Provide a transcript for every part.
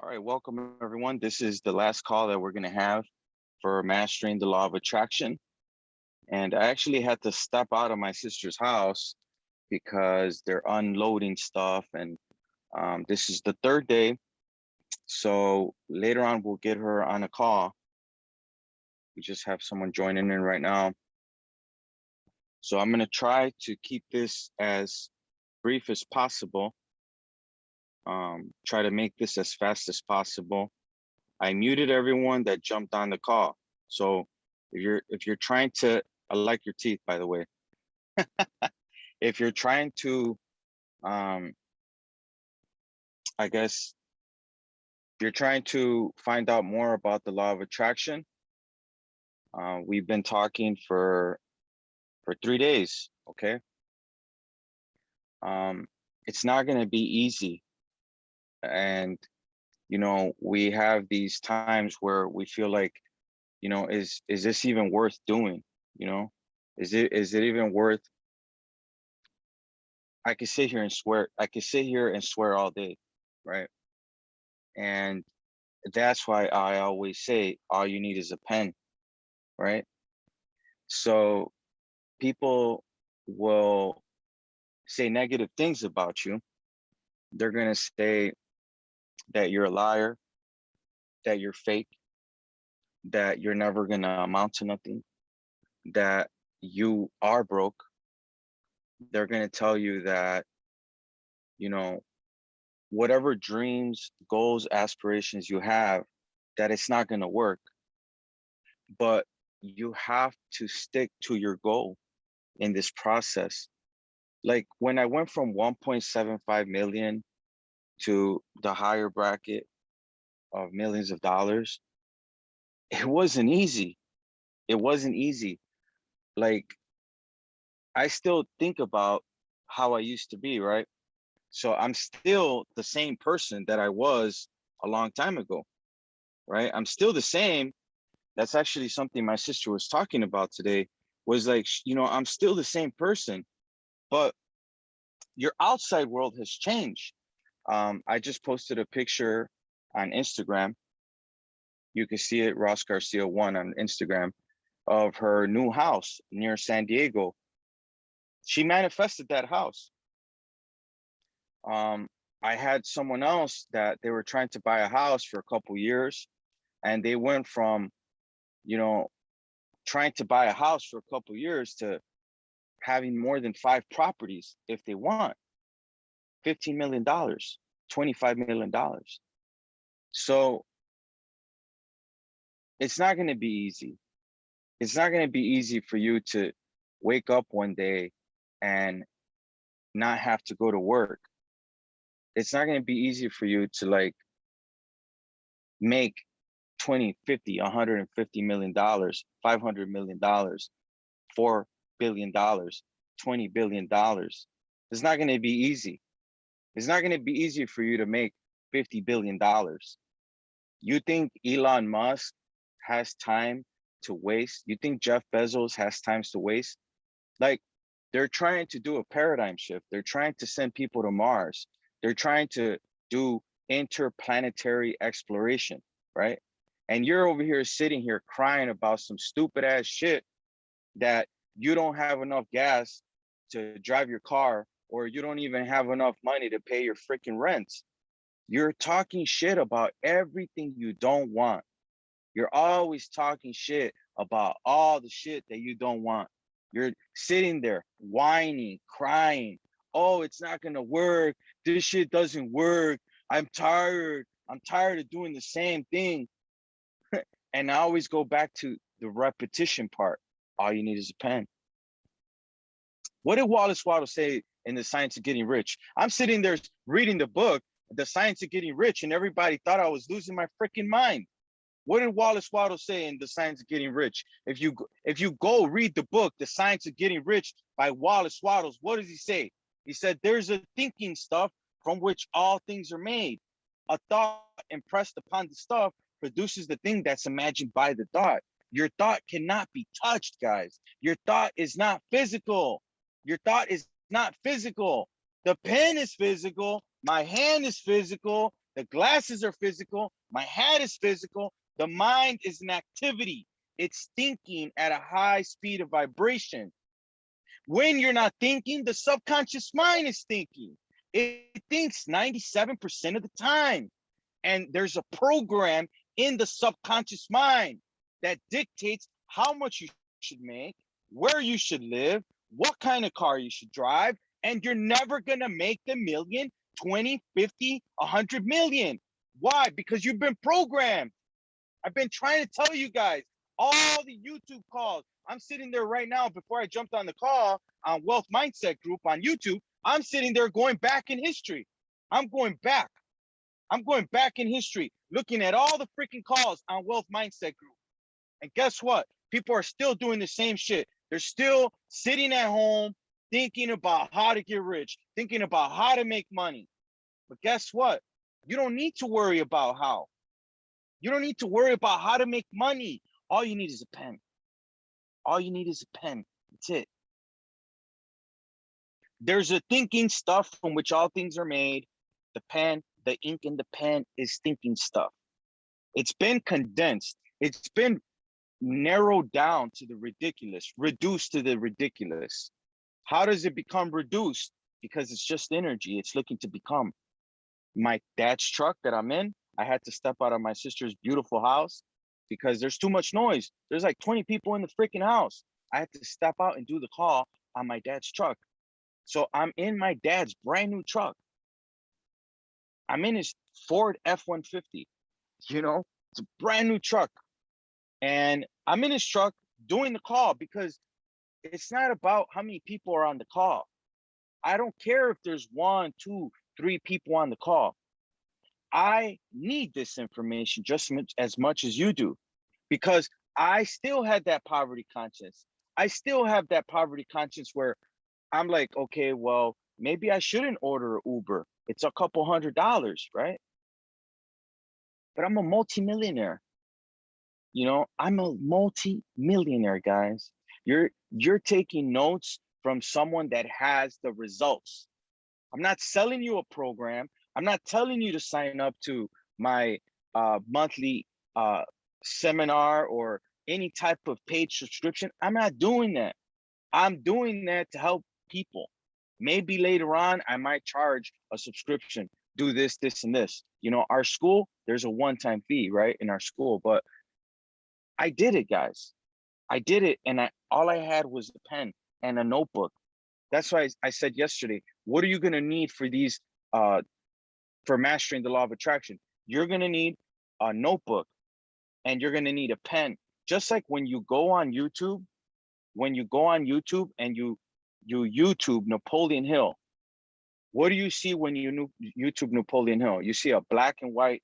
All right, welcome everyone. This is the last call that we're going to have for mastering the law of attraction. And I actually had to step out of my sister's house because they're unloading stuff. And this is the third day. So later on, we'll get her on a call. We just have someone joining in right now. So I'm going to try to keep this as brief as possible. Try to make this as fast as possible. I muted everyone that jumped on the call. So if you're trying to, I like your teeth, by the way. If you're trying to, I guess, if you're trying to find out more about the law of attraction, we've been talking for 3 days. Okay. It's not going to be easy, and we have these times where we feel like, is this even worth doing? Is it even worth? I could sit here and swear. I could sit here and swear all day, right? And that's why I always say all you need is a pen, right? So people will say negative things about you. They're gonna say that you're a liar, that you're fake, that you're never gonna amount to nothing, that you are broke. They're gonna tell you that, you know, whatever dreams, goals, aspirations you have, that it's not gonna work. But you have to stick to your goal in this process. Like when I went from 1.75 million to the higher bracket of millions of dollars, it wasn't easy. It wasn't easy. Like I still think about how I used to be, right? So I'm still the same person that I was a long time ago, right? I'm still the same. That's actually something my sister was talking about today, was like, I'm still the same person, but your outside world has changed. I just posted a picture on Instagram. You can see it, Ross Garcia 1 on Instagram, of her new house near San Diego. She manifested that house. I had someone else that they were trying to buy a house for a couple years, and they went from, you know, trying to buy a house for a couple years to having more than 5 properties if they want. $15 million, $25 million. So it's not going to be easy. It's not going to be easy for you to wake up one day and not have to go to work. It's not going to be easy for you to like make 20, 50, 150 million dollars, 500 million dollars, 4 billion dollars, 20 billion dollars. It's not going to be easy. It's not going to be easy for you to make 50 billion dollars. You think Elon Musk has time to waste? You think Jeff Bezos has times to waste? Like, they're trying to do a paradigm shift. They're trying to send people to Mars. They're trying to do interplanetary exploration, right? And you're over here sitting here crying about some stupid ass shit that you don't have enough gas to drive your car, or you don't even have enough money to pay your freaking rents. You're talking shit about everything you don't want. You're always talking shit about all the shit that you don't want. You're sitting there whining, crying. Oh, it's not going to work. This shit doesn't work. I'm tired. I'm tired of doing the same thing. And I always go back to the repetition part. All you need is a pen. What did Wallace Waddles say in The Science of Getting Rich? I'm sitting there reading the book, The Science of Getting Rich, and everybody thought I was losing my freaking mind. What did Wallace Waddles say in The Science of Getting Rich? If you go read the book, The Science of Getting Rich by Wallace Waddles, what does he say? He said, there's a thinking stuff from which all things are made. A thought impressed upon the stuff produces the thing that's imagined by the thought. Your thought cannot be touched, guys. Your thought is not physical. Your thought is not physical. The pen is physical. My hand is physical. The glasses are physical. My hat is physical. The mind is an activity. It's thinking at a high speed of vibration. When you're not thinking, the subconscious mind is thinking. It thinks 97% of the time. And there's a program in the subconscious mind that dictates how much you should make, where you should live, what kind of car you should drive, and you're never gonna make the million, 20, 50, 100 million. Why? Because you've been programmed. I've been trying to tell you guys, all the YouTube calls. I'm sitting there right now before I jumped on the call on Wealth Mindset Group on YouTube. I'm sitting there going back in history. I'm going back. I'm going back in history, looking at all the freaking calls on Wealth Mindset Group. And guess what? People are still doing the same shit. They're still sitting at home, thinking about how to get rich, thinking about how to make money. But guess what? You don't need to worry about how. You don't need to worry about how to make money. All you need is a pen. All you need is a pen. That's it. There's a thinking stuff from which all things are made. The pen, the ink in the pen is thinking stuff. It's been condensed. It's been narrowed down to the ridiculous, reduced to the ridiculous. How does it become reduced? Because it's just energy. It's looking to become. My dad's truck that I'm in, I had to step out of my sister's beautiful house because there's too much noise. There's like 20 people in the freaking house. I had to step out and do the call on my dad's truck. So I'm in my dad's brand new truck. I'm in his Ford F-150, you know, it's a brand new truck. And I'm in his truck doing the call because it's not about how many people are on the call. I don't care if there's 1, 2, 3 people on the call. I need this information just as much as you do, because I still had that poverty conscience. I still have that poverty conscience where I'm like, okay, well, maybe I shouldn't order an Uber. It's a couple $100, right? But I'm a multimillionaire. You know, I'm a multi-millionaire, guys. You're taking notes from someone that has the results. I'm not selling you a program. I'm not telling you to sign up to my monthly seminar or any type of paid subscription. I'm not doing that. I'm doing that to help people. Maybe later on, I might charge a subscription, do this, this, and this. You know, our school, there's a one-time fee, right, in our school, but I did it, guys. I did it, and all I had was a pen and a notebook. That's why I said yesterday, what are you gonna need for these, for mastering the law of attraction? You're gonna need a notebook and you're gonna need a pen. Just like when you go on YouTube, and you YouTube Napoleon Hill, what do you see when you YouTube Napoleon Hill? You see a black and white,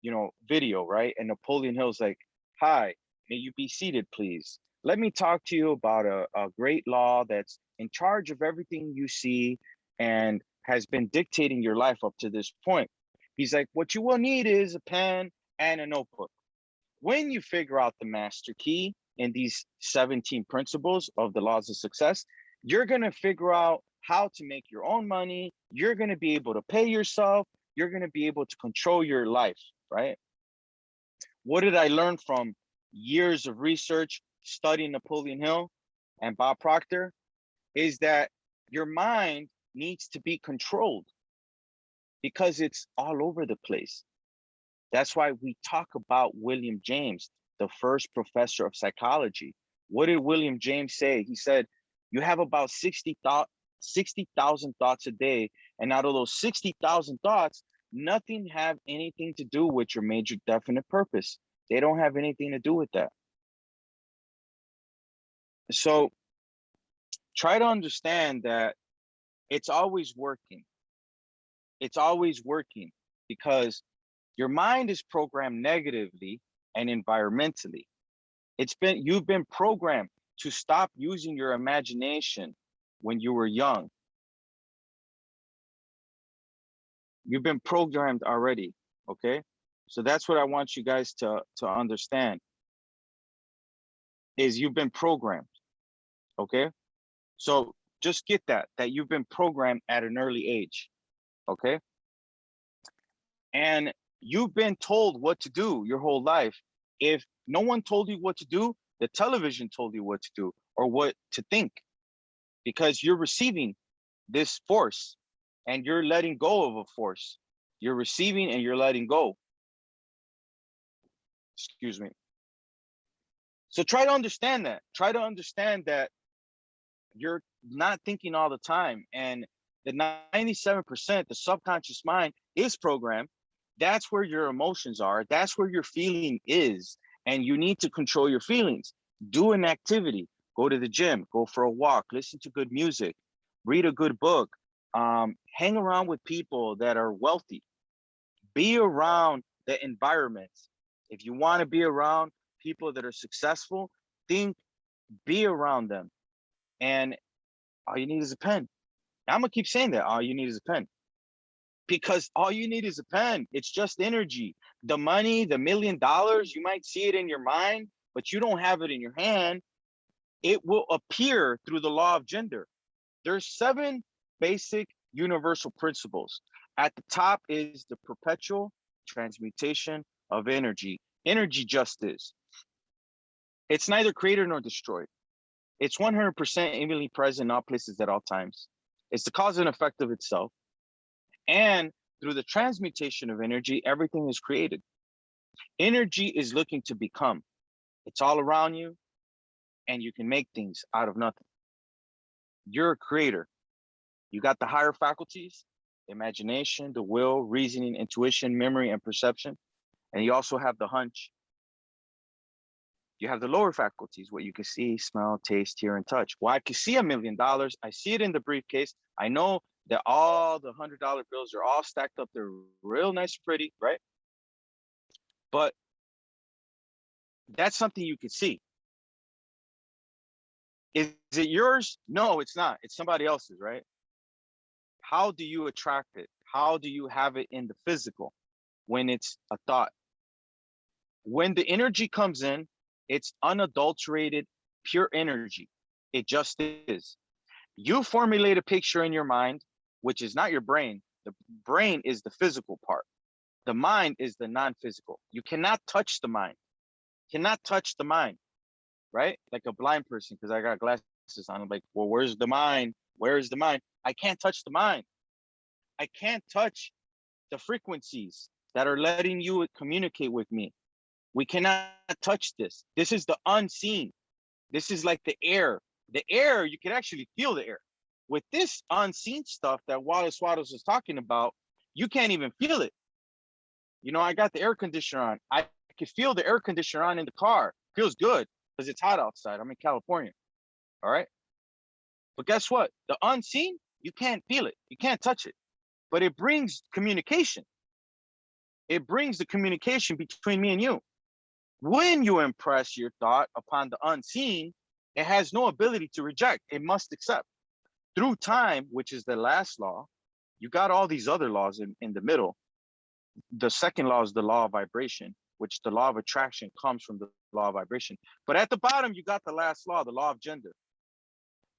you know, video, right? And Napoleon Hill's like, "Hi, may you be seated, please. Let me talk to you about a great law that's in charge of everything you see and has been dictating your life up to this point." He's like, "What you will need is a pen and a notebook." When you figure out the master key in these 17 principles of the laws of success, you're going to figure out how to make your own money. You're going to be able to pay yourself. You're going to be able to control your life, right? What did I learn from years of research studying Napoleon Hill and Bob Proctor? Is that your mind needs to be controlled because it's all over the place. That's why we talk about William James, the first professor of psychology. What did William James say? He said, you have about 60,000 thoughts a day. And out of those 60,000 thoughts, nothing have anything to do with your major definite purpose. They don't have anything to do with that. So try to understand that it's always working. It's always working because your mind is programmed negatively and environmentally. You've been programmed to stop using your imagination when you were young. You've been programmed already, okay? So that's what I want you guys to understand is you've been programmed, okay? So just get that you've been programmed at an early age, okay? And you've been told what to do your whole life. If no one told you what to do, the television told you what to do or what to think, because you're receiving this force and you're letting go of a force. You're receiving and you're letting go. Excuse me. So try to understand that. Try to understand that you're not thinking all the time. And the 97%, the subconscious mind is programmed. That's where your emotions are. That's where your feeling is. And you need to control your feelings. Do an activity, go to the gym, go for a walk, listen to good music, read a good book, hang around with people that are wealthy, be around the environments. If you want to be around people that are successful, be around them. And all you need is a pen. I'm gonna keep saying that. All you need is a pen. Because all you need is a pen. It's just energy. The money, the $1 million, you might see it in your mind, but you don't have it in your hand. It will appear through the law of gender. There's 7 basic universal principles. At the top is the perpetual transmutation of energy. Energy just is. It's neither created nor destroyed. It's 100% evenly present in all places at all times. It's the cause and effect of itself. And through the transmutation of energy, everything is created. Energy is looking to become. It's all around you, and you can make things out of nothing. You're a creator. You got the higher faculties, imagination, the will, reasoning, intuition, memory, and perception. And you also have the hunch. You have the lower faculties, what you can see, smell, taste, hear, and touch. Well, I can see $1 million. I see it in the briefcase. I know that all the $100 bills are all stacked up. They're real nice, pretty, right? But that's something you can see. Is it yours? No, it's not. It's somebody else's, right? How do you attract it? How do you have it in the physical when it's a thought? When the energy comes in, it's unadulterated, pure energy. It just is. You formulate a picture in your mind, which is not your brain. The brain is the physical part. The mind is the non-physical. You cannot touch the mind. Cannot touch the mind, right? Like a blind person, because I got glasses on. I'm like, well, where's the mind? Where is the mind? I can't touch the mind. I can't touch the frequencies that are letting you communicate with me. We cannot touch this. This is the unseen. This is like the air. The air, you can actually feel the air. With this unseen stuff that Wallace Waddles was talking about, you can't even feel it. You know, I got the air conditioner on. I can feel the air conditioner on in the car. Feels good because it's hot outside. I'm in California. All right. But guess what? The unseen, you can't feel it. You can't touch it. But it brings communication. It brings the communication between me and you. When you impress your thought upon the unseen, it has no ability to reject. It must accept. Through time, which is the last law, you got all these other laws in the middle. The second law is the law of vibration, which the law of attraction comes from the law of vibration. But at the bottom, you got the last law, the law of gender.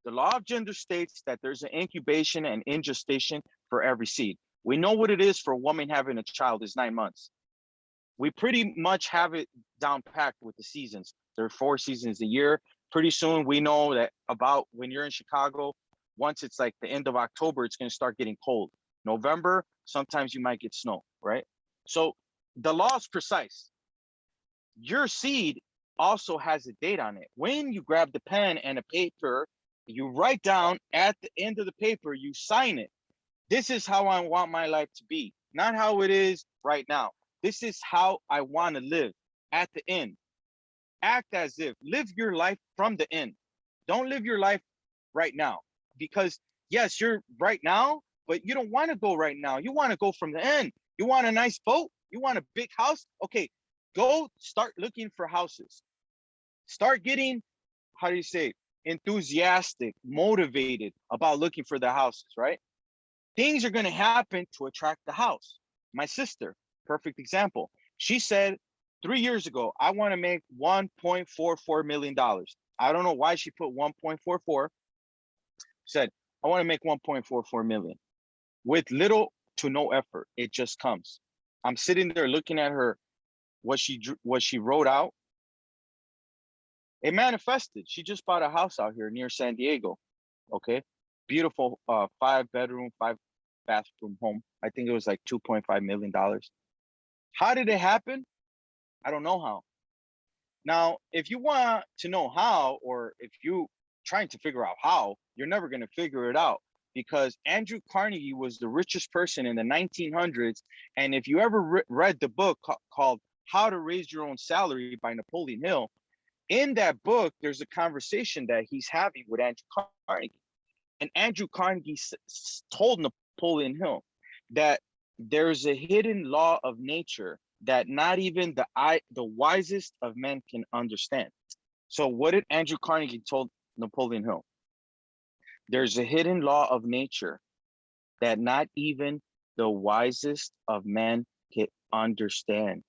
The law of gender states that there's an incubation and ingestation for every seed. We know what it is for a woman having a child is 9 months. We pretty much have it down packed with the seasons. There are 4 seasons a year. Pretty soon we know that about when you're in Chicago, once it's like the end of October, it's going to start getting cold. November, sometimes you might get snow, right? So the law is precise. Your seed also has a date on it. When you grab the pen and a paper, you write down at the end of the paper, you sign it. This is how I want my life to be, not how it is right now. This is how I want to live at the end. Act as if, live your life from the end. Don't live your life right now, because yes, you're right now, but you don't want to go right now. You want to go from the end. You want a nice boat? You want a big house? Okay, go start looking for houses. Start getting, how do you say, enthusiastic, motivated about looking for the houses, right? Things are going to happen to attract the house. My sister, perfect example. She said 3 years ago, I want to make $1.44 million. I don't know why she put 1.44. Said, I want to make 1.44 million with little to no effort. It just comes. I'm sitting there looking at her, what she wrote out. It manifested. She just bought a house out here near San Diego. Okay. Beautiful 5-bedroom, 5-bathroom home. I think it was like $2.5 million. How did it happen? I don't know how. Now, if you want to know how, or if you trying to figure out how, you're never going to figure it out, because Andrew Carnegie was the richest person in the 1900s. And if you ever read the book called How to Raise Your Own Salary by Napoleon Hill, in that book, there's a conversation that he's having with Andrew Carnegie. And Andrew Carnegie told Napoleon Hill that there's a hidden law of nature that not even the wisest of men can understand. So what did Andrew Carnegie told Napoleon Hill? There's a hidden law of nature that not even the wisest of men can understand.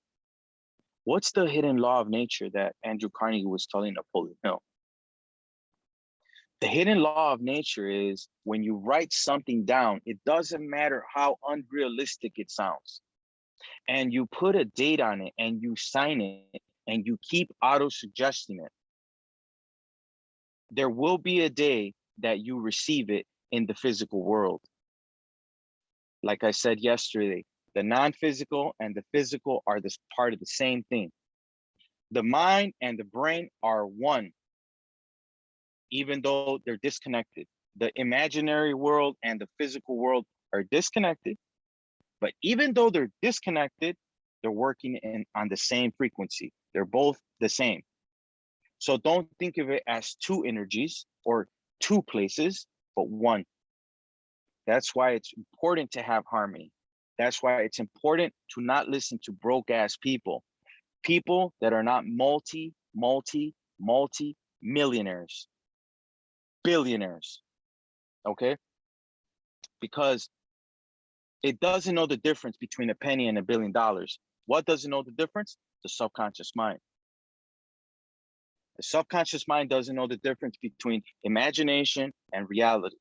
What's the hidden law of nature that Andrew Carnegie was telling Napoleon Hill? The hidden law of nature is when you write something down, it doesn't matter how unrealistic it sounds, and you put a date on it and you sign it and you keep auto-suggesting it, there will be a day that you receive it in the physical world. Like I said yesterday, the non-physical and the physical are this part of the same thing. The mind and the brain are one, even though they're disconnected. The imaginary world and the physical world are disconnected, but even though they're disconnected, they're working on the same frequency. They're both the same. So don't think of it as two energies or two places, but one. That's why it's important to have harmony. That's why it's important to not listen to broke ass people that are not multi millionaires, billionaires. Okay. Because it doesn't know the difference between a penny and $1 billion. What doesn't know the difference? The subconscious mind. The subconscious mind doesn't know the difference between imagination and reality.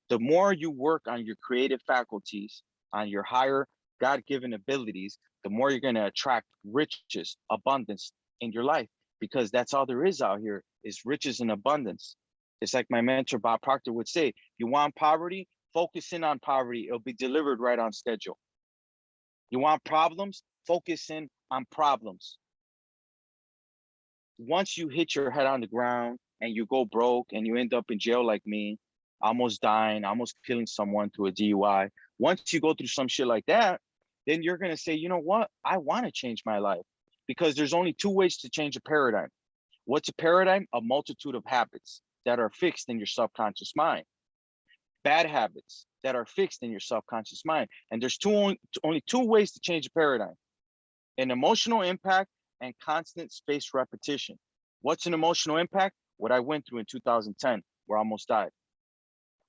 The more you work on your creative faculties, on your higher God-given abilities, the more you're going to attract riches, abundance in your life, because that's all there is out here is riches and abundance. It's like my mentor, Bob Proctor, would say, you want poverty? Focus in on poverty. It'll be delivered right on schedule. You want problems? Focus in on problems. Once you hit your head on the ground and you go broke and you end up in jail like me, almost dying, almost killing someone through a DUI, once you go through some shit like that, then you're going to say, you know what? I want to change my life, because there's only two ways to change a paradigm. What's a paradigm? A multitude of habits that are fixed in your subconscious mind. Bad habits that are fixed in your subconscious mind. And there's only two ways to change a paradigm: an emotional impact and constant spaced repetition. What's an emotional impact? What I went through in 2010, where I almost died.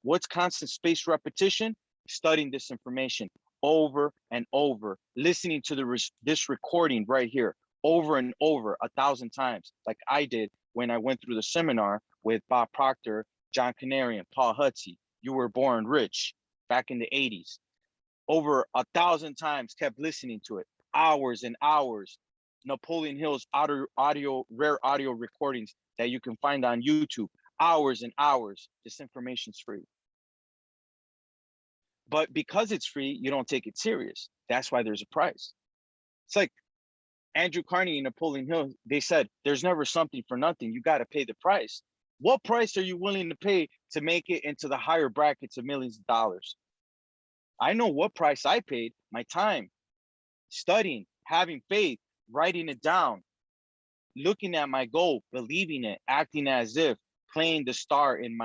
What's constant spaced repetition? Studying this information over and over, listening to this recording right here over and over 1,000 times, like I did when I went through the seminar with Bob Proctor, John Canarian, Paul Hutsey. You Were Born Rich back in the 80s. Over 1,000 times, kept listening to it, hours and hours. Napoleon Hill's rare audio recordings that you can find on YouTube, hours and hours. This information's free. But because it's free, you don't take it serious. That's why there's a price. It's like Andrew Carnegie and Napoleon Hill, they said, there's never something for nothing. You got to pay the price. What price are you willing to pay to make it into the higher brackets of millions of dollars? I know what price I paid: my time, studying, having faith, writing it down, looking at my goal, believing it, acting as if, playing the star in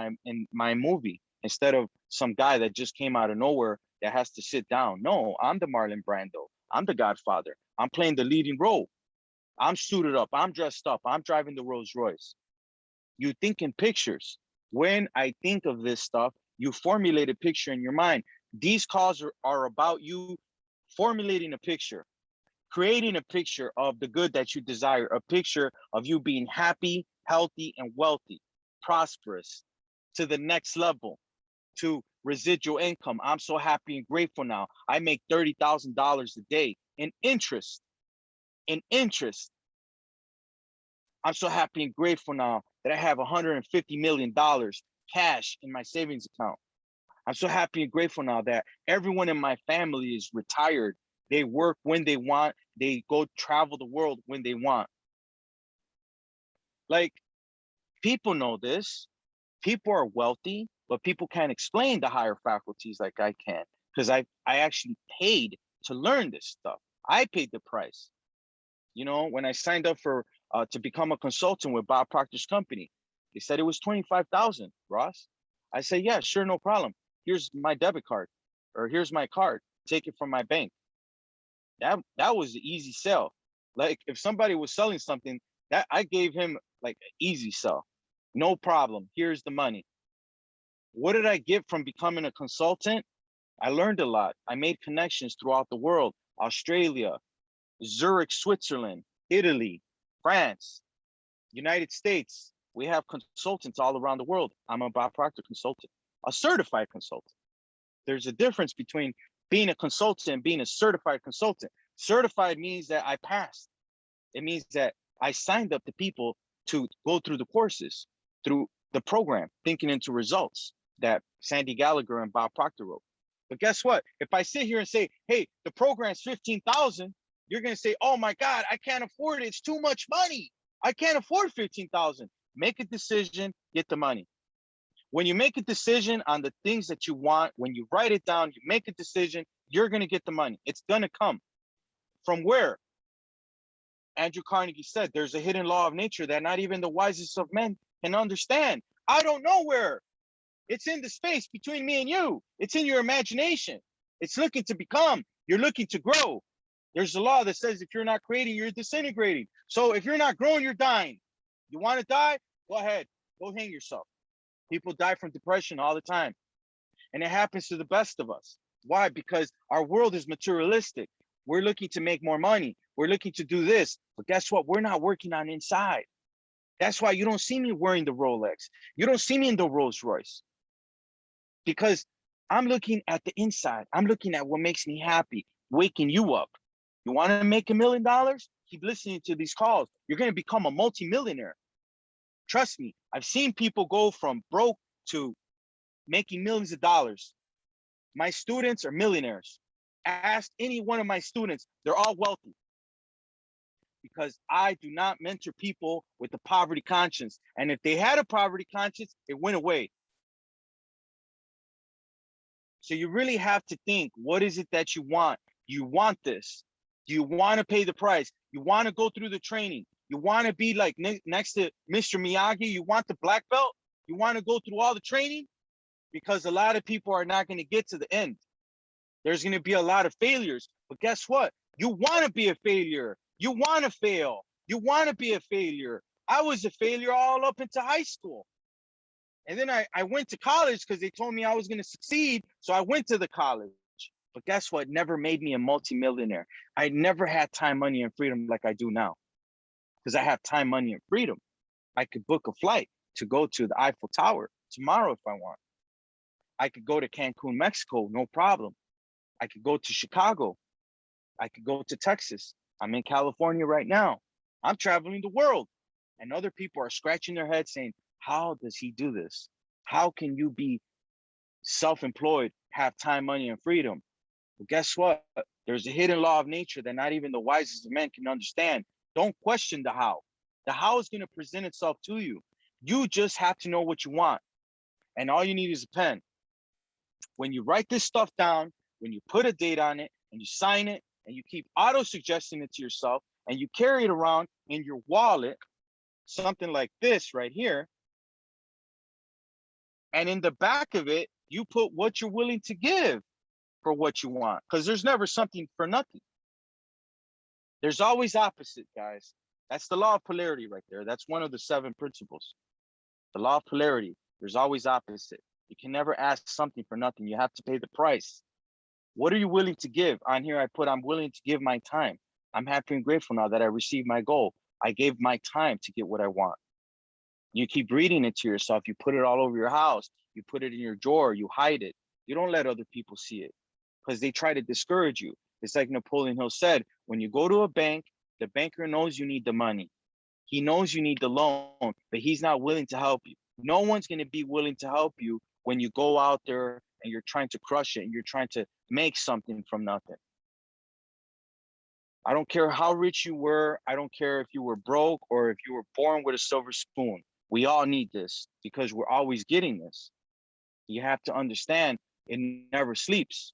my movie instead of some guy that just came out of nowhere that has to sit down. No, I'm the Marlon Brando. I'm the Godfather. I'm playing the leading role. I'm suited up. I'm dressed up. I'm driving the Rolls Royce. You think in pictures. When I think of this stuff, you formulate a picture in your mind. These calls are about you formulating a picture, creating a picture of the good that you desire, a picture of you being happy, healthy, and wealthy, prosperous, to the next level, to residual income. I'm so happy and grateful now. I make $30,000 a day. in interest. In interest. I'm so happy and grateful now that I have $150 million cash in my savings account. I'm so happy and grateful now that everyone in my family is retired. They work when they want. They go travel the world when they want. Like, people know this. People are wealthy, but people can't explain the higher faculties like I can, because I actually paid to learn this stuff. I paid the price. You know, when I signed up for to become a consultant with Bob Proctor's company, they said it was 25,000, Ross. I said, yeah, sure, no problem. Here's my debit card, or here's my card. Take it from my bank. That was an easy sell. Like, if somebody was selling something, that I gave him like an easy sell. No problem. Here's the money. What did I get from becoming a consultant? I learned a lot. I made connections throughout the world: Australia, Zurich, Switzerland, Italy, France, United States. We have consultants all around the world. I'm a Bob Proctor consultant, a certified consultant. There's a difference between being a consultant and being a certified consultant. Certified means that I passed. It means that I signed up the people to go through the courses, through the program, Thinking into Results, that Sandy Gallagher and Bob Proctor wrote. But guess what? If I sit here and say, hey, the program's 15,000, you're going to say, oh my God, I can't afford it. It's too much money. I can't afford 15,000. Make a decision, get the money. When you make a decision on the things that you want, when you write it down, you make a decision, you're going to get the money. It's going to come. From where? Andrew Carnegie said, there's a hidden law of nature that not even the wisest of men can understand. I don't know where. It's in the space between me and you. It's in your imagination. It's looking to become. You're looking to grow. There's a law that says if you're not creating, you're disintegrating. So if you're not growing, you're dying. You want to die? Go ahead. Go hang yourself. People die from depression all the time. And it happens to the best of us. Why? Because our world is materialistic. We're looking to make more money. We're looking to do this. But guess what? We're not working on inside. That's why you don't see me wearing the Rolex. You don't see me in the Rolls Royce. Because I'm looking at the inside. I'm looking at what makes me happy, waking you up. You want to make $1 million? Keep listening to these calls. You're going to become a multimillionaire. Trust me, I've seen people go from broke to making millions of dollars. My students are millionaires. Ask any one of my students, they're all wealthy. Because I do not mentor people with a poverty conscience. And if they had a poverty conscience, it went away. So you really have to think, what is it that you want? You want this. Do you want to pay the price? You want to go through the training? You want to be like next to Mr. Miyagi? You want the black belt? You want to go through all the training? Because a lot of people are not going to get to the end. There's going to be a lot of failures. But guess what? You want to be a failure. You want to fail. You want to be a failure. I was a failure all up into high school. And then I went to college because they told me I was going to succeed. So I went to the college. But guess what? Never made me a multimillionaire. I never had time, money, and freedom like I do now. Because I have time, money, and freedom. I could book a flight to go to the Eiffel Tower tomorrow if I want. I could go to Cancun, Mexico, no problem. I could go to Chicago. I could go to Texas. I'm in California right now. I'm traveling the world. And other people are scratching their heads saying, how does he do this? How can you be self-employed, have time, money, and freedom? Well, guess what? There's a hidden law of nature that not even the wisest of men can understand. Don't question the how. The how is going to present itself to you. You just have to know what you want. And all you need is a pen. When you write this stuff down, when you put a date on it and you sign it and you keep auto-suggesting it to yourself and you carry it around in your wallet, something like this right here, and in the back of it, you put what you're willing to give for what you want, because there's never something for nothing. There's always opposite, guys. That's the law of polarity right there. That's one of the 7 principles. The law of polarity. There's always opposite. You can never ask something for nothing. You have to pay the price. What are you willing to give? On here, I put, I'm willing to give my time. I'm happy and grateful now that I received my goal. I gave my time to get what I want. You keep reading it to yourself. You put it all over your house. You put it in your drawer. You hide it. You don't let other people see it because they try to discourage you. It's like Napoleon Hill said, when you go to a bank, the banker knows you need the money. He knows you need the loan, but he's not willing to help you. No one's going to be willing to help you when you go out there and you're trying to crush it and you're trying to make something from nothing. I don't care how rich you were. I don't care if you were broke or if you were born with a silver spoon. We all need this because we're always getting this. You have to understand it never sleeps.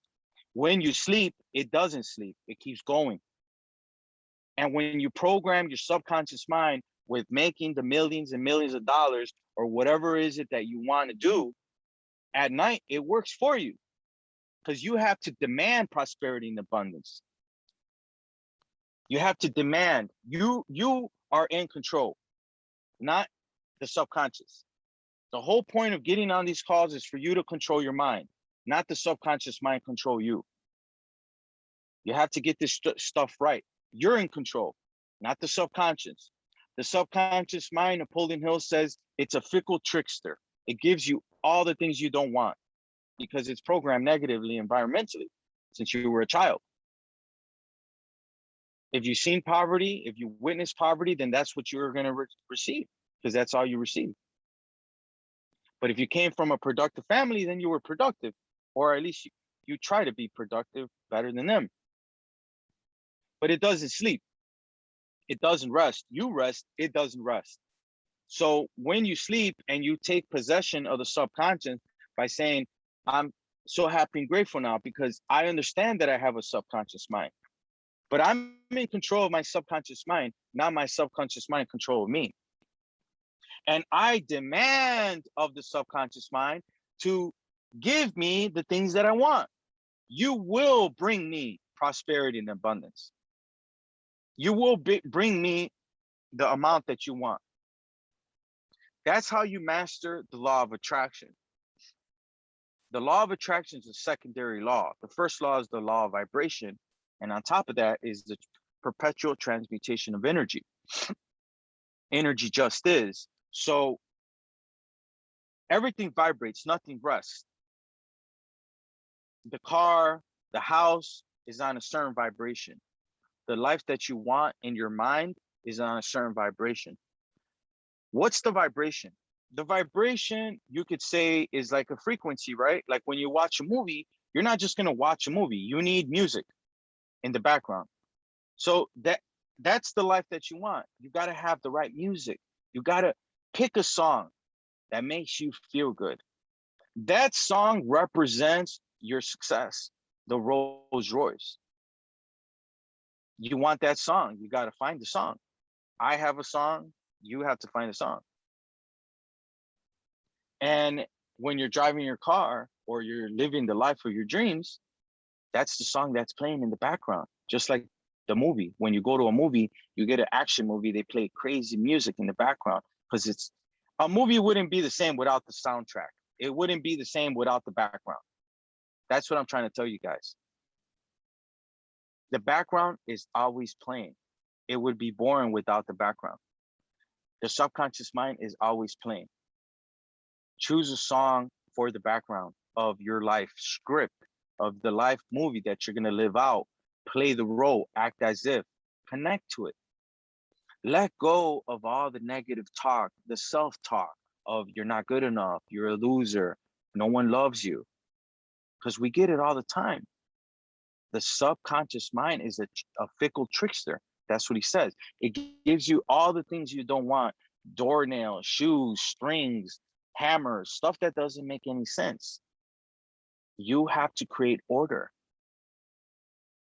When you sleep, it doesn't sleep. It keeps going. And when you program your subconscious mind with making the millions and millions of dollars or whatever is it that you want to do at night, it works for you because you have to demand prosperity and abundance. You have to demand. You are in control, not the subconscious. The whole point of getting on these calls is for you to control your mind, not the subconscious mind control you. You have to get this stuff right. You're in control, not the subconscious. The subconscious mind, Napoleon Hill says, it's a fickle trickster. It gives you all the things you don't want because it's programmed negatively environmentally since you were a child. If you've seen poverty, if you witness poverty, then that's what you're going to receive because that's all you receive. But if you came from a productive family, then you were productive, or at least you try to be productive better than them. But it doesn't sleep. It doesn't rest. You rest, it doesn't rest. So when you sleep and you take possession of the subconscious by saying, I'm so happy and grateful now because I understand that I have a subconscious mind, but I'm in control of my subconscious mind, not my subconscious mind control of me. And I demand of the subconscious mind to give me the things that I want. You will bring me prosperity and abundance. You will bring me the amount that you want. That's how you master the law of attraction. The law of attraction is a secondary law. The first law is the law of vibration. And on top of that is the perpetual transmutation of energy. Energy just is. So everything vibrates, nothing rests. The car, the house is on a certain vibration. The life that you want in your mind is on a certain vibration. What's the vibration? The vibration, you could say, is like a frequency, right? Like when you watch a movie, you're not just going to watch a movie. You need music in the background. So that's the life that you want. You got to have the right music. You got to pick a song that makes you feel good. That song represents your success, the Rolls Royce. You want that song, you got to find the song. I have a song, you have to find a song. And when you're driving your car or you're living the life of your dreams, that's the song that's playing in the background. Just like the movie. When you go to a movie, you get an action movie, they play crazy music in the background because it's a movie wouldn't be the same without the soundtrack. It wouldn't be the same without the background. That's what I'm trying to tell you guys. The background is always playing. It would be boring without the background. The subconscious mind is always playing. Choose a song for the background of your life script, of the life movie that you're going to live out. Play the role, act as if, connect to it. Let go of all the negative talk, the self-talk of you're not good enough, you're a loser, no one loves you. Because we get it all the time. The subconscious mind is a fickle trickster. That's what he says. It gives you all the things you don't want: doornails, shoes, strings, hammers, stuff that doesn't make any sense. You have to create order.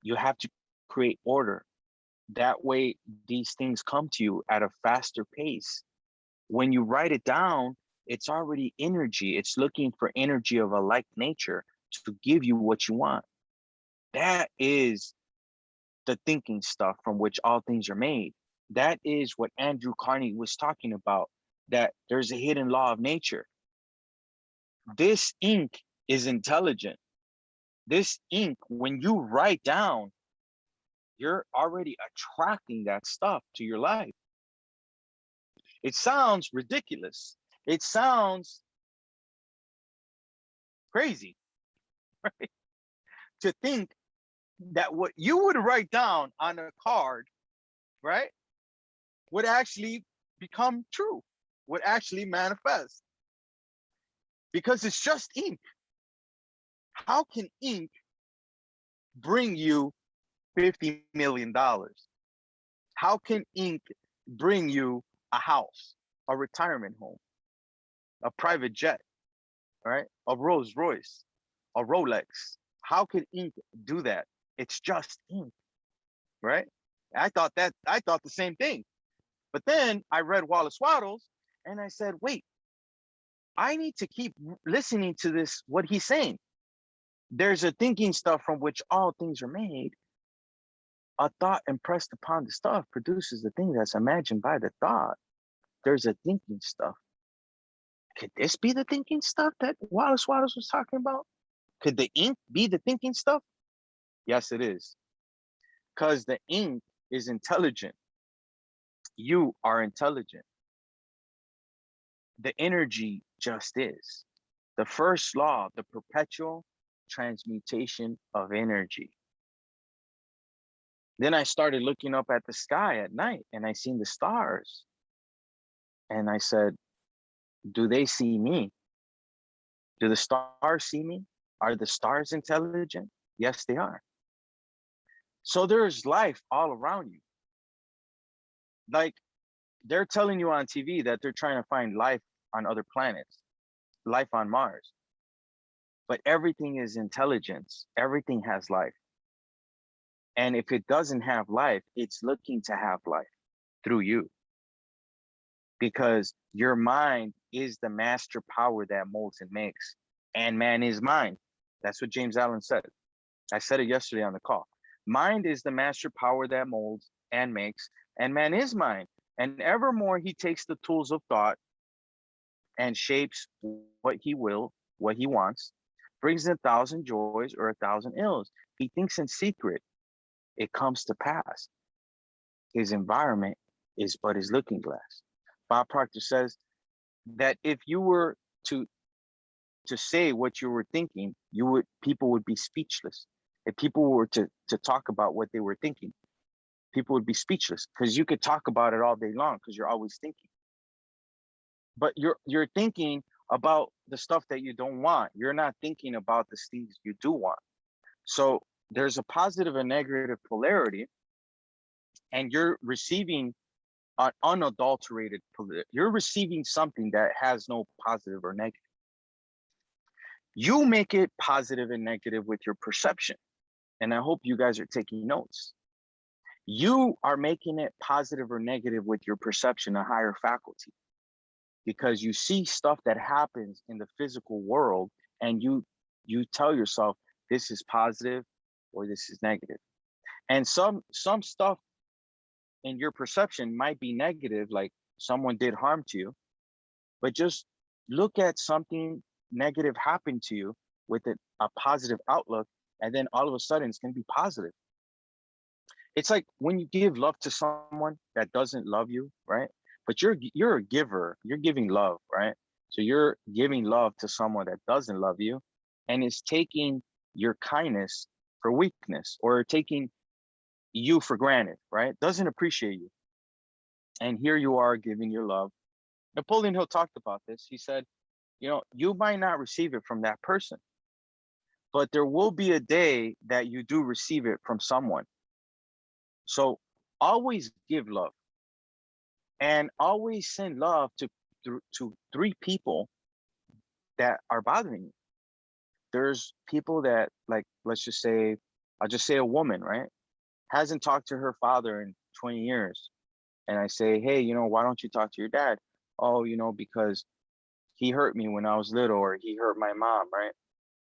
You have to create order. That way, these things come to you at a faster pace. When you write it down, it's already energy. It's looking for energy of a like nature to give you what you want. That is the thinking stuff from which all things are made. That is what Andrew Carnegie was talking about, that there's a hidden law of nature. This ink is intelligent. This ink, when you write down, you're already attracting that stuff to your life. It sounds ridiculous. It sounds crazy, right? To think that what you would write down on a card, right, would actually become true, would actually manifest, because it's just ink. How can ink bring you $50 million? How can ink bring you a house, a retirement home, a private jet, right? A Rolls Royce, a Rolex? How can ink do that? It's just ink, right? I thought the same thing. But then I read Wallace Waddles and I said, wait, I need to keep listening to this, what he's saying. There's a thinking stuff from which all things are made. A thought impressed upon the stuff produces the thing that's imagined by the thought. There's a thinking stuff. Could this be the thinking stuff that Wallace Waddles was talking about? Could the ink be the thinking stuff? Yes, it is. Because the ink is intelligent. You are intelligent. The energy just is. The first law, the perpetual transmutation of energy. Then I started looking up at the sky at night and I seen the stars. And I said, do they see me? Do the stars see me? Are the stars intelligent? Yes, they are. So there's life all around you. Like they're telling you on TV that they're trying to find life on other planets, life on Mars. But everything is intelligence. Everything has life. And if it doesn't have life, it's looking to have life through you. Because your mind is the master power that molds and makes. And man is mind. That's what James Allen said. I said it yesterday on the call. Mind is the master power that molds and makes, and man is mind. And evermore he takes the tools of thought and shapes what he will, what he wants, brings 1,000 joys or 1,000 ills. He thinks in secret, it comes to pass. His environment is but his looking glass. Bob Proctor says that if you were to say what you were thinking, people would be speechless. If people were to talk about what they were thinking, people would be speechless, because you could talk about it all day long because you're always thinking. But you're thinking about the stuff that you don't want. You're not thinking about the things you do want. So there's a positive and negative polarity, and you're receiving an unadulterated polarity. You're receiving something that has no positive or negative. You make it positive and negative with your perception. And I hope you guys are taking notes. You are making it positive or negative with your perception, a higher faculty, because you see stuff that happens in the physical world and you tell yourself this is positive or this is negative. And some stuff in your perception might be negative, like someone did harm to you, but just look at something negative happen to you with a positive outlook, and then all of a sudden it's going to be positive. It's like when you give love to someone that doesn't love you, right? But you're a giver, you're giving love, right? So you're giving love to someone that doesn't love you and is taking your kindness for weakness, or taking you for granted, right? Doesn't appreciate you. And here you are giving your love. Napoleon Hill talked about this. He said, you know, you might not receive it from that person, but there will be a day that you do receive it from someone. So always give love, and always send love to 3 people that are bothering you. There's people that, like, let's just say, I'll just say a woman, right? Hasn't talked to her father in 20 years. And I say, hey, you know, why don't you talk to your dad? Oh, you know, because he hurt me when I was little, or he hurt my mom, right?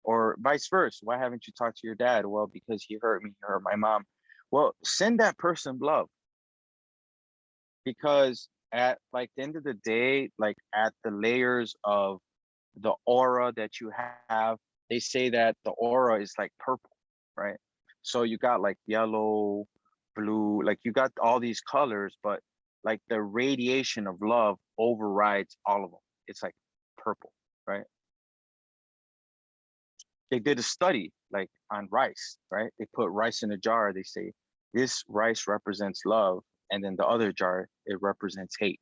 Or vice versa. Why haven't you talked to your dad? Well, because he hurt me, he hurt my mom. Well, send that person love, because at like the end of the day, like at the layers of the aura that you have, they say that the aura is like purple, right? So you got like yellow, blue, like you got all these colors, but like the radiation of love overrides all of them. It's like purple, right? they did a study like on rice, right? They put rice in a jar. They say this rice represents love, and then the other jar, it represents hate.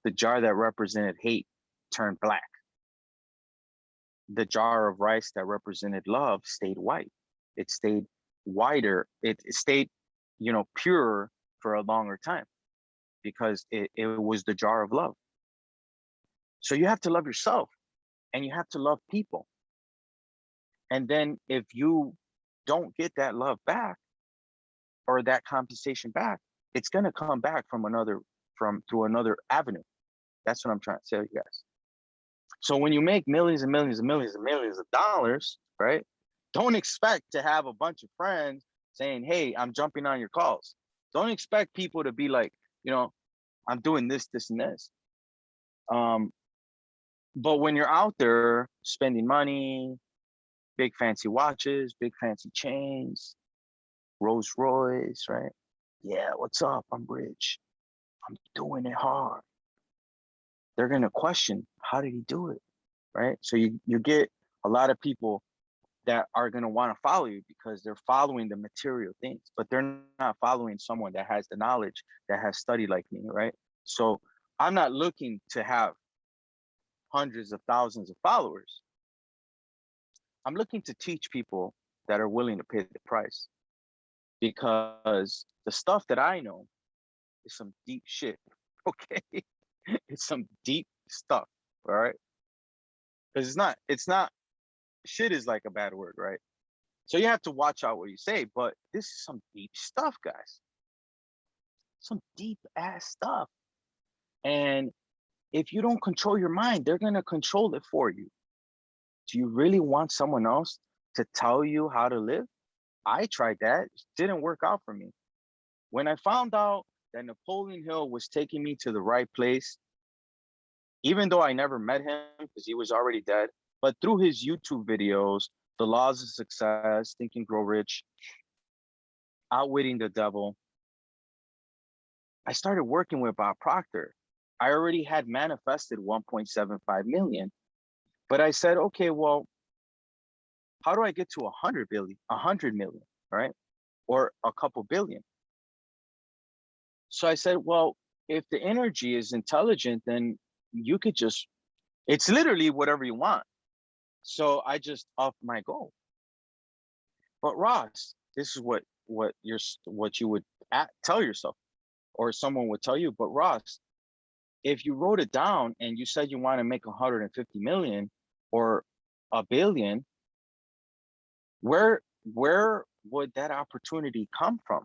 The jar that represented hate turned black. The jar of rice that represented love stayed white. It stayed whiter. It stayed, purer for a longer time because it was the jar of love. So you have to love yourself and you have to love people. And then if you don't get that love back or that compensation back, it's going to come back through another avenue. That's what I'm trying to tell you guys. So when you make millions and millions and millions and millions of dollars, right? Don't expect to have a bunch of friends saying, hey, I'm jumping on your calls. Don't expect people to be like, I'm doing this, this, and this. But when you're out there spending money, big fancy watches, big fancy chains, Rolls Royce, right? Yeah, what's up? I'm rich. I'm doing it hard. They're gonna question, how did he do it? Right? So you get a lot of people that are gonna want to follow you because they're following the material things, but they're not following someone that has the knowledge, that has studied like me, right? So I'm not looking to have hundreds of thousands of followers. I'm looking to teach people that are willing to pay the price, because the stuff that I know is some deep shit. Okay. It's some deep stuff. All right. Because it's not shit is like a bad word, right? So you have to watch out what you say, but this is some deep stuff, guys. Some deep ass stuff. And if you don't control your mind, they're gonna control it for you. Do you really want someone else to tell you how to live? I tried that. It didn't work out for me. When I found out that Napoleon Hill was taking me to the right place, even though I never met him because he was already dead, but through his YouTube videos, The Laws of Success, Think and Grow Rich, Outwitting the Devil, I started working with Bob Proctor. I already had manifested 1.75 million, but I said, okay, well, how do I get to 100 million, right? Or a couple billion? So I said, well, if the energy is intelligent, then you could just, it's literally whatever you want. So I just upped my goal. But Ross, this is what you would tell yourself, or someone would tell you. But Ross, if you wrote it down and you said you want to make 150 million or a billion, where would that opportunity come from?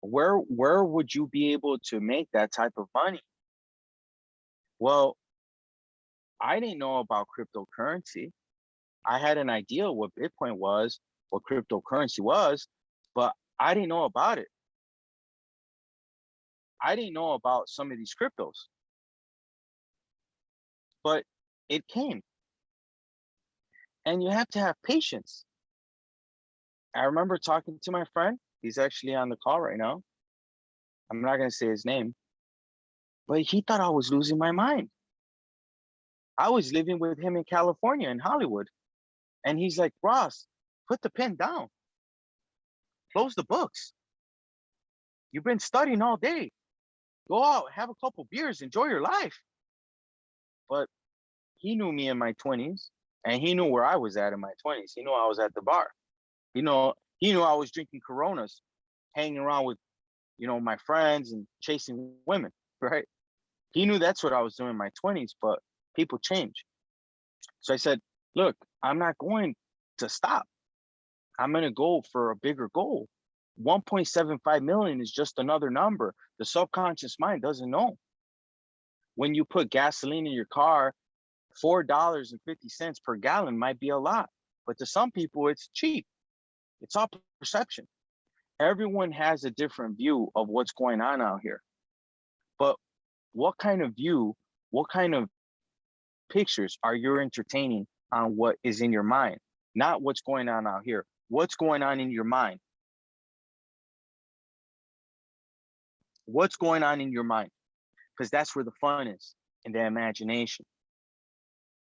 Where would you be able to make that type of money? Well, I didn't know about cryptocurrency. I had an idea what Bitcoin was, what cryptocurrency was, but I didn't know about it. I didn't know about some of these cryptos, but it came. And you have to have patience. I remember talking to my friend. He's actually on the call right now. I'm not going to say his name, but he thought I was losing my mind. I was living with him in California, in Hollywood. And he's like, Ross, put the pen down. Close the books. You've been studying all day. Go out, have a couple beers, enjoy your life. But he knew me in my 20s, and he knew where I was at in my 20s. He knew I was at the bar. He knew I was drinking Coronas, hanging around with, my friends and chasing women, right? He knew that's what I was doing in my 20s, but people change. So I said, look, I'm not going to stop. I'm going to go for a bigger goal. 1.75 million is just another number. The subconscious mind doesn't know. When you put gasoline in your car, $4.50 per gallon might be a lot, but to some people it's cheap. It's all perception. Everyone has a different view of what's going on out here. But what kind of view, what kind of pictures are you entertaining on what is in your mind? Not what's going on out here. What's going on in your mind? What's going on in your mind? Because that's where the fun is, in the imagination.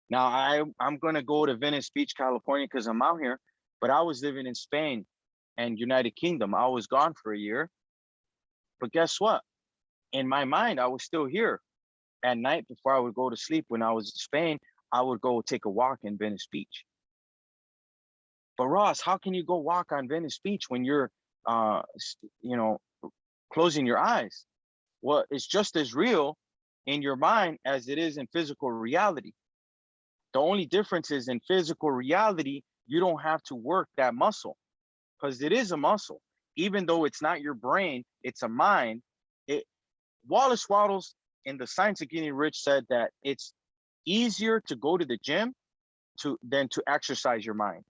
Now I'm gonna go to Venice Beach, California, because I'm out here, but I was living in Spain and United Kingdom. I was gone for a year, but guess what? In my mind, I was still here. At night before I would go to sleep when I was in Spain, I would go take a walk in Venice Beach. But Ross, how can you go walk on Venice Beach when you're, you know, closing your eyes? Well, it's just as real in your mind as it is in physical reality. The only difference is in physical reality, you don't have to work that muscle because it is a muscle. Even though it's not your brain, it's a mind. It Wallace Wattles in The Science of Getting Rich said that it's easier to go to the gym than to exercise your mind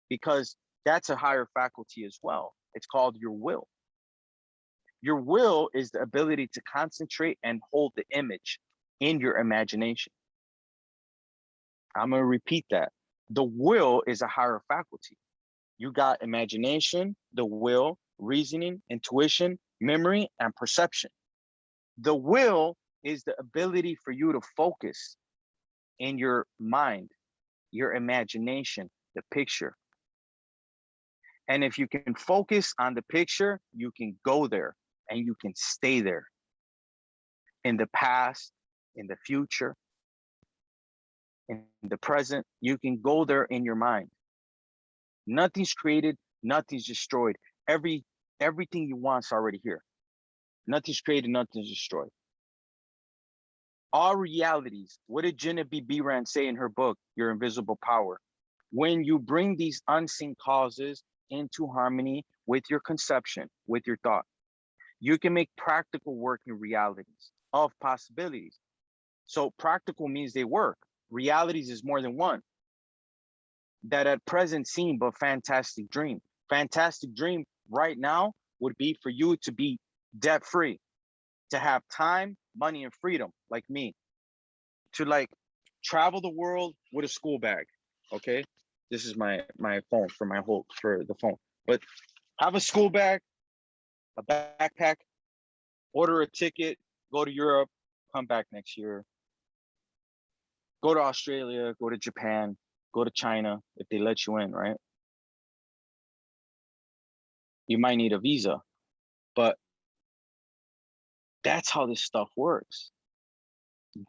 because that's a higher faculty as well. It's called your will. Your will is the ability to concentrate and hold the image in your imagination. I'm going to repeat that. The will is a higher faculty. You got imagination, the will, reasoning, intuition, memory, and perception. The will is the ability for you to focus in your mind, your imagination, the picture. And if you can focus on the picture, you can go there and you can stay there in the past, in the future, in the present. You can go there in your mind. Nothing's created, nothing's destroyed. Everything you want's already here. Nothing's created, nothing's destroyed. All realities. What did Genevieve Behrend say in her book, Your Invisible Power? When you bring these unseen causes into harmony with your conception, with your thought, you can make practical working realities of possibilities. So practical means they work. Realities is more than one. That at present seem but fantastic dream. Fantastic dream right now would be for you to be debt free, to have time, money, and freedom, like me, to like travel the world with a school bag. Okay, this is my phone for the phone. But have a school bag, a backpack, order a ticket, go to Europe, come back next year. Go to Australia, go to Japan, go to China if they let you in, right? You might need a visa, but that's how this stuff works.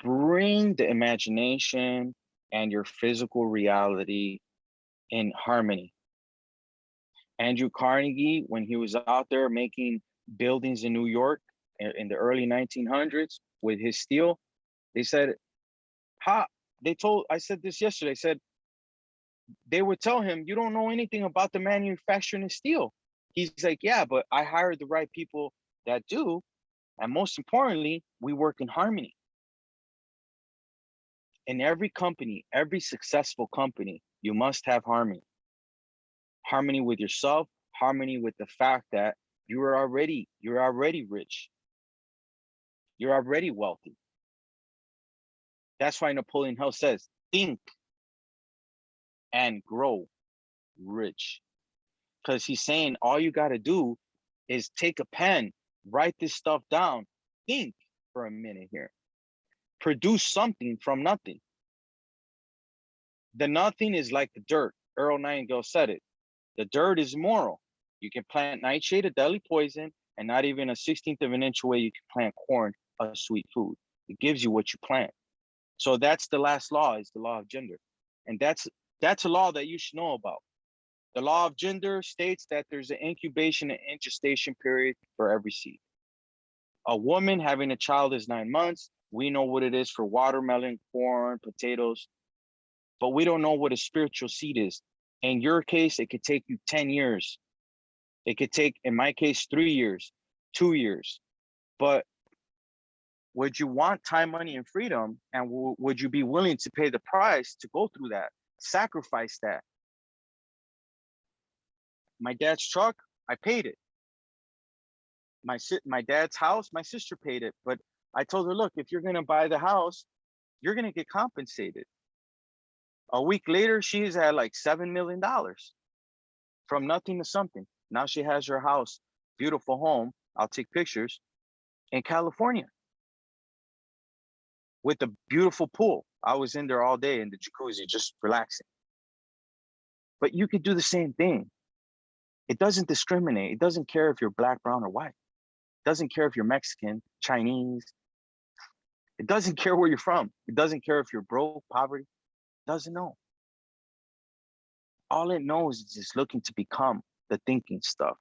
Bring the imagination and your physical reality in harmony. Andrew Carnegie, when he was out there making buildings in New York in the early 1900s with his steel, they said, I said this yesterday, I said, they would tell him, you don't know anything about the manufacturing of steel. He's like, yeah, but I hired the right people that do. And most importantly, we work in harmony. In every company, every successful company, you must have harmony. Harmony with yourself, harmony with the fact that you're already rich. You're already wealthy. That's why Napoleon Hill says, think and grow rich. Because he's saying all you got to do is take a pen, write this stuff down, think for a minute here, produce something from nothing. The nothing is like the dirt. Earl Nightingale said it. The dirt is moral. You can plant nightshade, a deadly poison, and not even a 16th of an inch away, you can plant corn, a sweet food. It gives you what you plant. So that's the last law, is the law of gender. And that's a law that you should know about. The law of gender states that there's an incubation and gestation period for every seed. A woman having a child is 9 months. We know what it is for watermelon, corn, potatoes, but we don't know what a spiritual seed is. In your case, it could take you 10 years. It could take, in my case, 3 years, 2 years. But would you want time, money, and freedom? And would you be willing to pay the price to go through that, sacrifice that? My dad's truck, I paid it. My dad's house, my sister paid it. But I told her, look, if you're going to buy the house, you're going to get compensated. A week later, she's had like $7 million from nothing to something. Now she has her house, beautiful home. I'll take pictures in California with a beautiful pool. I was in there all day in the jacuzzi, just relaxing. But you could do the same thing. It doesn't discriminate. It doesn't care if you're black, brown, or white. It doesn't care if you're Mexican, Chinese. It doesn't care where you're from. It doesn't care if you're broke, poverty. It doesn't know. All it knows is just looking to become the thinking stuff,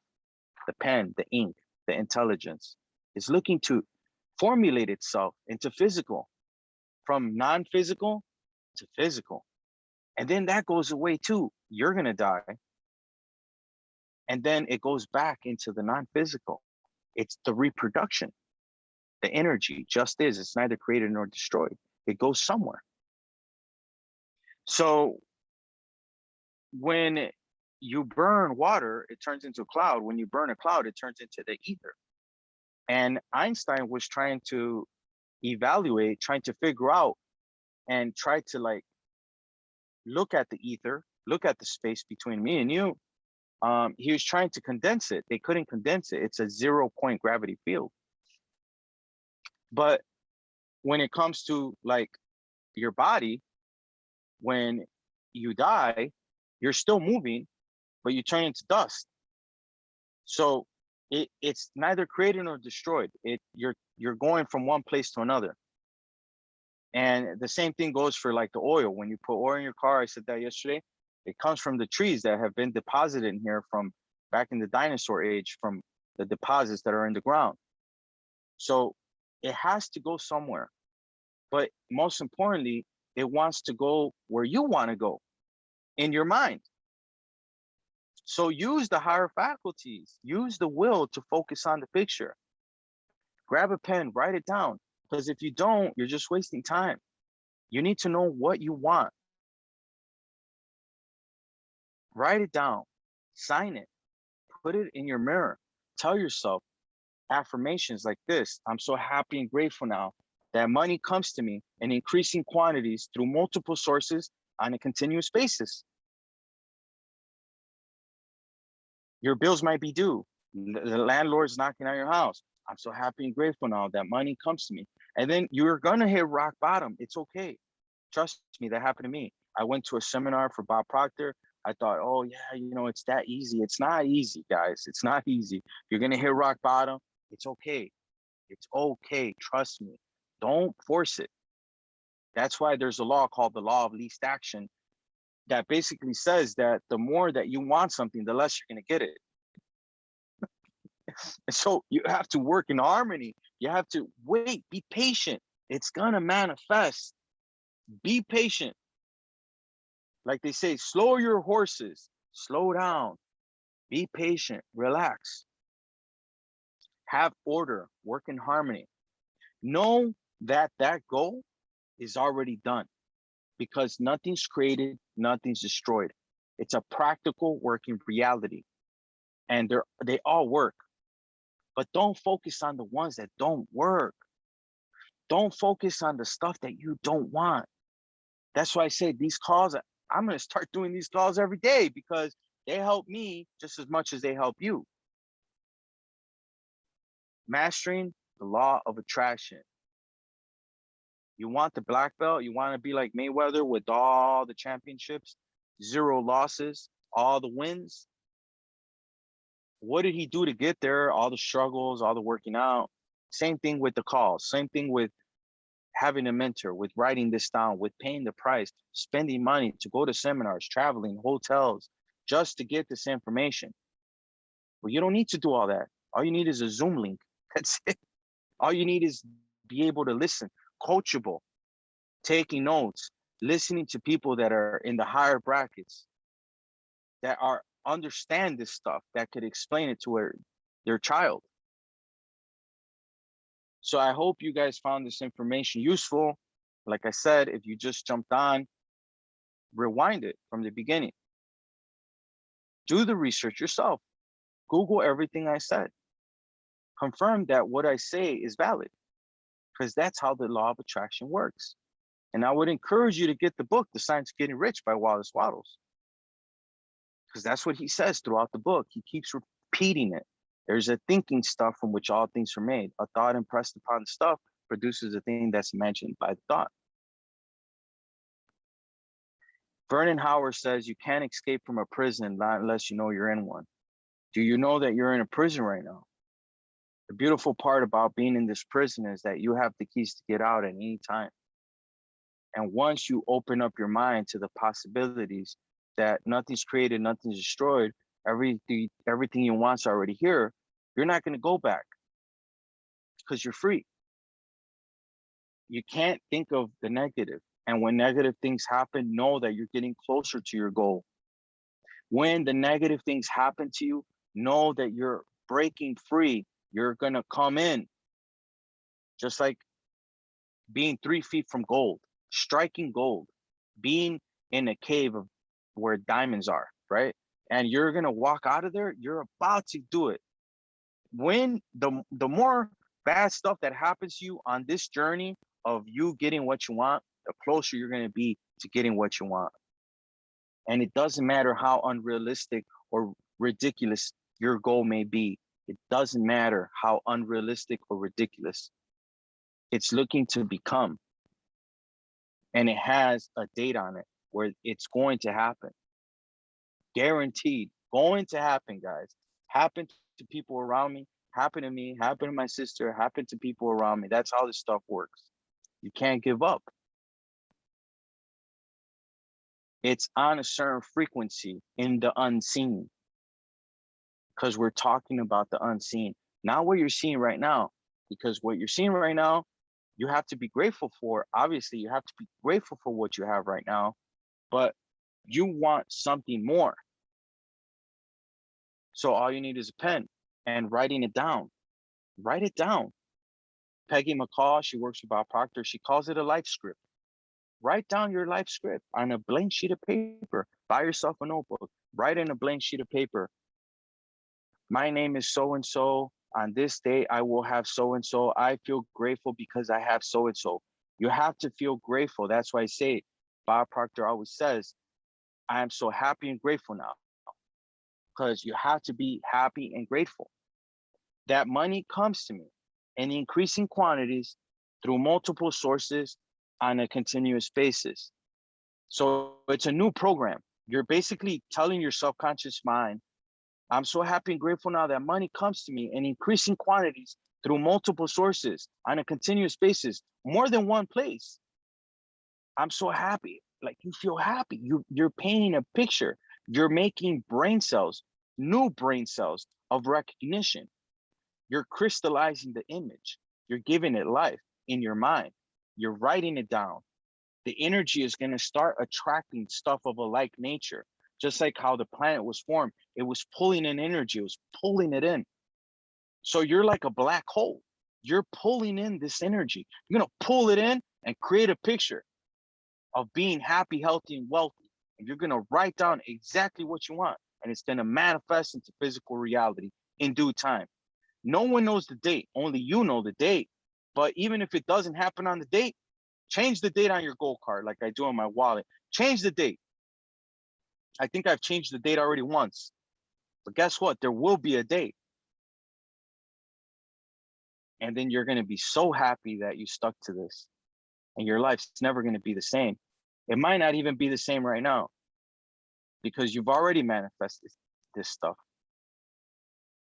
the pen, the ink, the intelligence. It's looking to formulate itself into physical, from non-physical to physical. And then that goes away too. You're gonna die. And then it goes back into the non-physical. It's the reproduction. The energy just is. It's neither created nor destroyed. It goes somewhere. So when you burn water, it turns into a cloud. When you burn a cloud, it turns into the ether. And Einstein was trying to evaluate, trying to figure out and try to like look at the ether, look at the space between me and you. He was trying to condense it. They couldn't condense it. It's a 0-point gravity field. But when it comes to like your body, when you die, you're still moving, but you turn into dust. So it's neither created nor destroyed. You're going from one place to another. And the same thing goes for like the oil. When you put oil in your car, I said that yesterday, it comes from the trees that have been deposited in here from back in the dinosaur age, from the deposits that are in the ground. So it has to go somewhere. But most importantly, it wants to go where you want to go in your mind. So use the higher faculties, use the will to focus on the picture. Grab a pen, write it down. Because if you don't, you're just wasting time. You need to know what you want. Write it down, sign it, put it in your mirror. Tell yourself affirmations like this. I'm so happy and grateful now that money comes to me in increasing quantities through multiple sources on a continuous basis. Your bills might be due. The landlord's knocking on your house. I'm so happy and grateful now that money comes to me. And then you're gonna hit rock bottom. It's okay. Trust me, that happened to me. I went to a seminar for Bob Proctor. I thought, oh yeah, it's that easy. It's not easy, guys. It's not easy. You're gonna hit rock bottom. It's okay. It's okay. Trust me. Don't force it. That's why there's a law called the law of least action that basically says that the more that you want something, the less you're gonna get it. And so you have to work in harmony. You have to wait, be patient. It's gonna manifest. Be patient. Like they say, slow your horses, slow down, be patient, relax, have order, work in harmony. Know that that goal is already done because nothing's created, nothing's destroyed. It's a practical working reality and they all work. But don't focus on the ones that don't work. Don't focus on the stuff that you don't want. That's why I say these calls, I'm going to start doing these calls every day because they help me just as much as they help you. Mastering the law of attraction. You want the black belt? You want to be like Mayweather with all the championships, 0 losses, all the wins? What did he do to get there? All the struggles, all the working out. Same thing with the calls. Same thing with having a mentor, with writing this down, with paying the price, spending money to go to seminars, traveling, hotels, just to get this information. Well, you don't need to do all that. All you need is a Zoom link. That's it. All you need is be able to listen, coachable, taking notes, listening to people that are in the higher brackets, that are understand this stuff, that could explain it to their child. So I hope you guys found this information useful. Like I said, if you just jumped on, rewind it from the beginning. Do the research yourself. Google everything I said. Confirm that what I say is valid, because that's how the law of attraction works. And I would encourage you to get the book, The Science of Getting Rich by Wallace Wattles, because that's what he says throughout the book. He keeps repeating it. There's a thinking stuff from which all things are made. A thought impressed upon the stuff produces a thing that's imagined by the thought. Vernon Howard says you can't escape from a prison not unless you know you're in one. Do you know that you're in a prison right now? The beautiful part about being in this prison is that you have the keys to get out at any time. And once you open up your mind to the possibilities that nothing's created, nothing's destroyed, everything you want's already here, you're not going to go back because you're free. You can't think of the negative. And when negative things happen, know that you're getting closer to your goal. When the negative things happen to you, know that you're breaking free. You're going to come in. Just like being 3 feet from gold, striking gold, being in a cave of where diamonds are, right? And you're going to walk out of there, you're about to do it. When the more bad stuff that happens to you on this journey of you getting what you want, the closer you're going to be to getting what you want. And it doesn't matter how unrealistic or ridiculous your goal may be. It doesn't matter how unrealistic or ridiculous. It's looking to become. And it has a date on it where it's going to happen. Guaranteed. Going to happen, guys. Happen to people around me, happen to me, happen to my sister, happen to people around me. That's how this stuff works. You can't give up. It's on a certain frequency in the unseen, because we're talking about the unseen, not what you're seeing right now. Because what you're seeing right now, you have to be grateful for. Obviously, you have to be grateful for what you have right now, but you want something more. So all you need is a pen and writing it down. Write it down. Peggy McCall, she works with Bob Proctor. She calls it a life script. Write down your life script on a blank sheet of paper. Buy yourself a notebook. Write in a blank sheet of paper. My name is so-and-so. On this day, I will have so-and-so. I feel grateful because I have so-and-so. You have to feel grateful. That's why I say, Bob Proctor always says, I am so happy and grateful now. Because you have to be happy and grateful. That money comes to me in increasing quantities through multiple sources on a continuous basis. So it's a new program. You're basically telling your subconscious mind, I'm so happy and grateful now that money comes to me in increasing quantities through multiple sources on a continuous basis, more than one place. I'm so happy. Like, you feel happy. You're painting a picture. You're making brain cells, new brain cells of recognition. You're crystallizing the image. You're giving it life in your mind. You're writing it down. The energy is going to start attracting stuff of a like nature. Just like how the planet was formed, it was pulling in energy, it was pulling it in. So you're like a black hole. You're pulling in this energy. You're going to pull it in and create a picture of being happy, healthy, and wealthy. And you're going to write down exactly what you want. And it's going to manifest into physical reality in due time. No one knows the date. Only you know the date. But even if it doesn't happen on the date, change the date on your goal card like I do on my wallet. Change the date. I think I've changed the date already once. But guess what? There will be a date. And then you're going to be so happy that you stuck to this. And your life's never going to be the same. It might not even be the same right now because you've already manifested this stuff.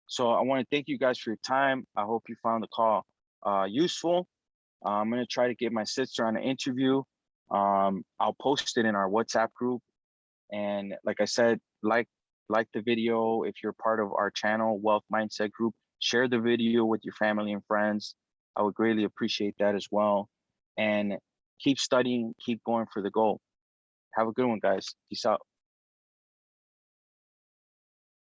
So I want to thank you guys for your time. I hope you found the call useful. I'm going to try to get my sister on an interview. I'll post it in our WhatsApp group. And like I said, like the video. If you're part of our channel, Wealth Mindset Group, share the video with your family and friends. I would greatly appreciate that as well. And keep studying, keep going for the goal. Have a good one, guys. Peace out.